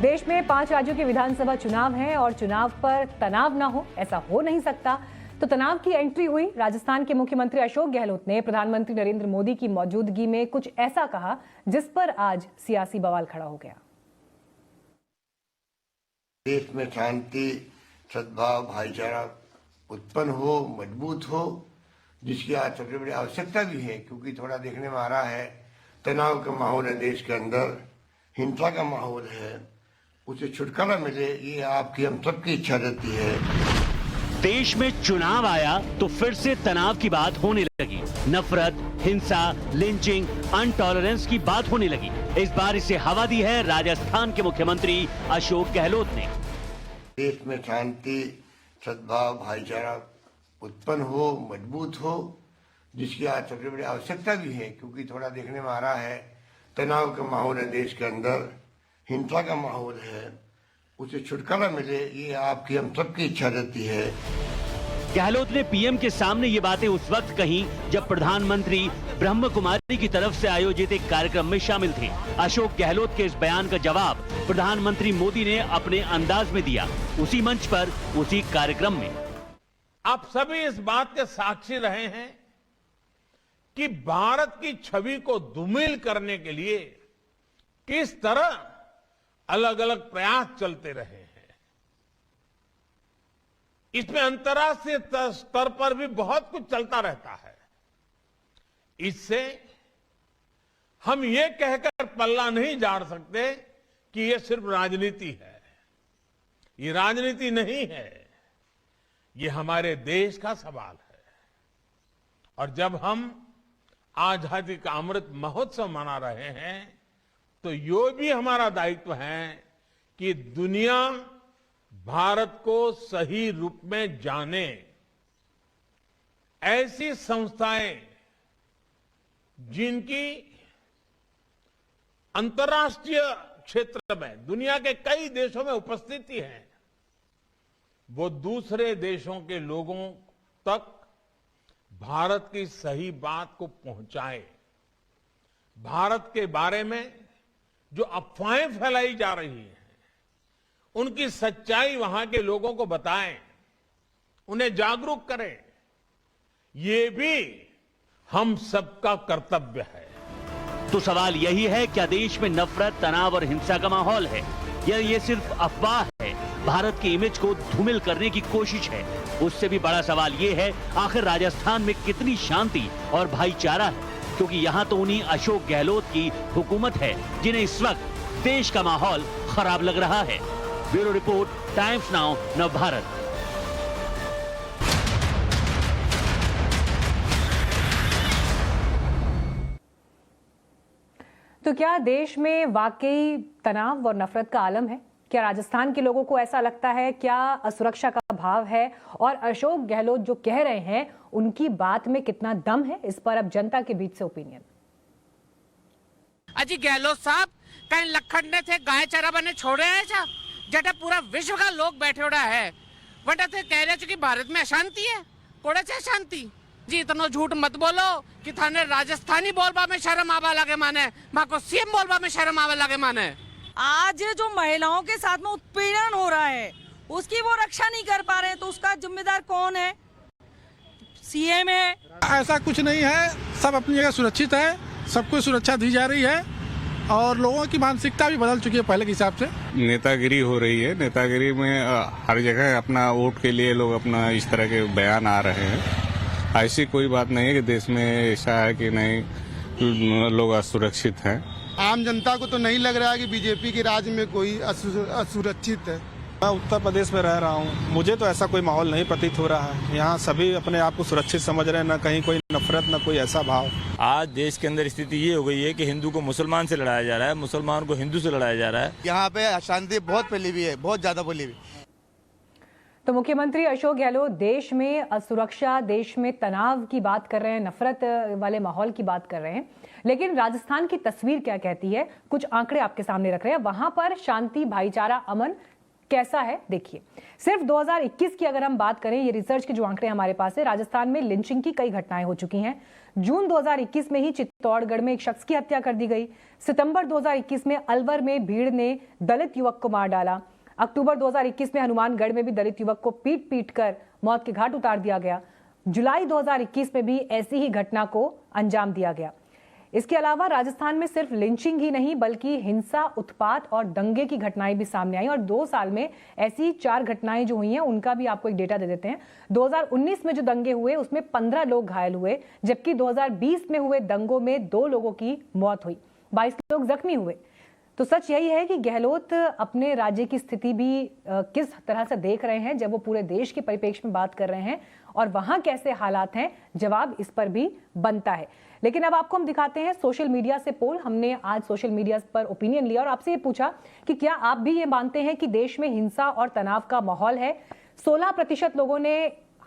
देश में 5 राज्यों के विधानसभा चुनाव हैं और चुनाव पर तनाव ना हो, ऐसा हो नहीं सकता। तो तनाव की एंट्री हुई। राजस्थान के मुख्यमंत्री अशोक गहलोत ने प्रधानमंत्री नरेंद्र मोदी की मौजूदगी में कुछ ऐसा कहा जिस पर आज सियासी बवाल खड़ा हो गया। देश में शांति, सद्भाव, भाईचारा उत्पन्न हो, मजबूत हो, जिसकी आज सबसे बड़ी आवश्यकता भी है, क्योंकि थोड़ा देखने में आ रहा है तनाव का माहौल है देश के अंदर, हिंसा का माहौल है, उसे छुटकारा मिले, ये आपकी हम सबकी इच्छा रहती है। देश में चुनाव आया तो फिर से तनाव की बात होने लगी। नफरत, हिंसा, लिंचिंग, अनटॉलरेंस की बात होने लगी। इस बार इसे हवा दी है राजस्थान के मुख्यमंत्री अशोक गहलोत ने। देश में शांति, सद्भाव, भाईचारा उत्पन्न हो, मजबूत हो, जिसकी आज सबसे बड़ी आवश्यकता भी है, क्योंकि थोड़ा देखने में आ रहा है तनाव का माहौल है देश के अंदर, हिंसा का माहौल है, उसे छुटकारा मिले, ये आपकी हम सबकी इच्छा रहती है। गहलोत ने पीएम के सामने ये बातें उस वक्त कही जब प्रधानमंत्री ब्रह्म कुमारी की तरफ से आयोजित एक कार्यक्रम में शामिल थे। अशोक गहलोत के इस बयान का जवाब प्रधानमंत्री मोदी ने अपने अंदाज में दिया, उसी मंच पर, उसी कार्यक्रम में। आप सभी इस बात के साक्षी रहे हैं कि भारत की छवि को धूमिल करने के लिए किस तरह अलग अलग प्रयास चलते रहे हैं। इसमें अंतर्राष्ट्रीय स्तर पर भी बहुत कुछ चलता रहता है। इससे हम ये कहकर पल्ला नहीं झाड़ सकते कि ये सिर्फ राजनीति है। ये राजनीति नहीं है, ये हमारे देश का सवाल है। और जब हम आजादी का अमृत महोत्सव मना रहे हैं तो ये भी हमारा दायित्व है कि दुनिया भारत को सही रूप में जाने। ऐसी संस्थाएं जिनकी अंतर्राष्ट्रीय क्षेत्र में दुनिया के कई देशों में उपस्थिति है, वो दूसरे देशों के लोगों तक भारत की सही बात को पहुंचाए। भारत के बारे में जो अफवाहें फैलाई जा रही हैं, उनकी सच्चाई वहां के लोगों को बताएं, उन्हें जागरूक करें। ये भी हम सबका कर्तव्य है। तो सवाल यही है, क्या देश में नफरत, तनाव और हिंसा का माहौल है, या ये सिर्फ अफवाह है, भारत की इमेज को धूमिल करने की कोशिश है? उससे भी बड़ा सवाल ये है, आखिर राजस्थान में कितनी शांति और भाईचारा है, क्योंकि यहाँ तो उन्हीं अशोक गहलोत की हुकूमत है जिन्हें इस वक्त देश का माहौल खराब लग रहा है। Bureau report, times now, Navbharat. तो क्या देश में वाकई तनाव और नफरत का आलम है? क्या राजस्थान के लोगों को ऐसा लगता है? क्या असुरक्षा का भाव है? और अशोक गहलोत जो कह रहे हैं उनकी बात में कितना दम है? इस पर अब जनता के बीच से ओपिनियन। अजी गहलोत साहब कहीं लखंडे थे गाय चरा बने छोड़े हैं जा जटा पूरा विश्व का लोग बैठे उड़ा है वटा थे कह रहे कि भारत में अशांति है। कोड़े से शांति जी, इतना झूठ मत बोलो कि थाने राजस्थानी बोलबा में शर्म आवा लगे माने, माँ को सीएम बोलबा में शर्म आवा लगे माने। आज जो महिलाओं के साथ में उत्पीड़न हो रहा है उसकी वो रक्षा नहीं कर पा रहे हैं, तो उसका जिम्मेदार कौन है? सीएम है? ऐसा कुछ नहीं है, सब अपनी जगह सुरक्षित है, सबको सुरक्षा दी जा रही है और लोगों की मानसिकता भी बदल चुकी है पहले के हिसाब से। नेतागिरी हो रही है, नेतागिरी में हर जगह अपना वोट के लिए लोग अपना इस तरह के बयान आ रहे हैं। ऐसी कोई बात नहीं है कि देश में ऐसा है कि नहीं लोग असुरक्षित हैं। आम जनता को तो नहीं लग रहा है कि बीजेपी के राज में कोई असुरक्षित है। मैं उत्तर प्रदेश में रह रहा हूँ, मुझे तो ऐसा कोई माहौल नहीं प्रतीत हो रहा है। यहाँ सभी अपने आप को सुरक्षित समझ रहे हैं, न कहीं कोई नफरत, न कोई ऐसा भाव। आज देश के अंदर स्थिति ये हो गई है कि हिंदू को मुसलमान से लड़ाया जा रहा है, मुसलमान को हिंदू से लड़ाया जा रहा है। यहाँ पे अशांति बहुत फैली हुई है, बहुत ज्यादा फैली हुई। तो मुख्यमंत्री अशोक गहलोत देश में असुरक्षा, देश में तनाव की बात कर रहे हैं, नफरत वाले माहौल की बात कर रहे हैं, लेकिन राजस्थान की तस्वीर क्या कहती है? कुछ आंकड़े आपके सामने रख रहे हैं। वहां पर शांति, भाईचारा, अमन कैसा है देखिए। सिर्फ 2021 की अगर हम बात करें, ये रिसर्च के जो आंकड़े हमारे पास है, राजस्थान में लिंचिंग की कई घटनाएं हो चुकी हैं। जून 2021 में ही चित्तौड़गढ़ में एक शख्स की हत्या कर दी गई। सितंबर 2021 में अलवर में भीड़ ने दलित युवक को मार डाला। अक्टूबर 2021 में हनुमानगढ़ में भी दलित युवक को पीट पीट कर मौत के घाट उतार दिया गया। जुलाई 2021 में भी ऐसी ही घटना को अंजाम दिया गया। इसके अलावा राजस्थान में सिर्फ लिंचिंग ही नहीं बल्कि हिंसा, उत्पात और दंगे की घटनाएं भी सामने आई और 2 साल में ऐसी 4 घटनाएं जो हुई हैं उनका भी आपको एक डेटा दे देते हैं। 2019 में जो दंगे हुए उसमें 15 लोग घायल हुए, जबकि 2020 में हुए दंगों में 2 लोगों की मौत हुई, 22 लोग जख्मी हुए। तो सच यही है कि गहलोत अपने राज्य की स्थिति भी किस तरह से देख रहे हैं जब वो पूरे देश के परिप्रेक्ष्य में बात कर रहे हैं और वहां कैसे हालात हैं, जवाब इस पर भी बनता है। लेकिन अब आपको हम दिखाते हैं सोशल मीडिया से पोल। हमने आज सोशल मीडिया पर ओपिनियन लिया और आपसे ये पूछा कि क्या आप भी ये मानते हैं कि देश में हिंसा और तनाव का माहौल है। 16% लोगों ने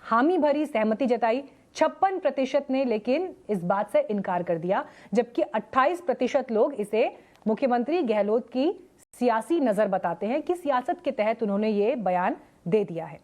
हामी भरी सहमति जताई, 56% ने लेकिन इस बात से इनकार कर दिया, जबकि 28% लोग इसे मुख्यमंत्री गहलोत की सियासी नजर बताते हैं कि सियासत के तहत उन्होंने ये बयान दे दिया है।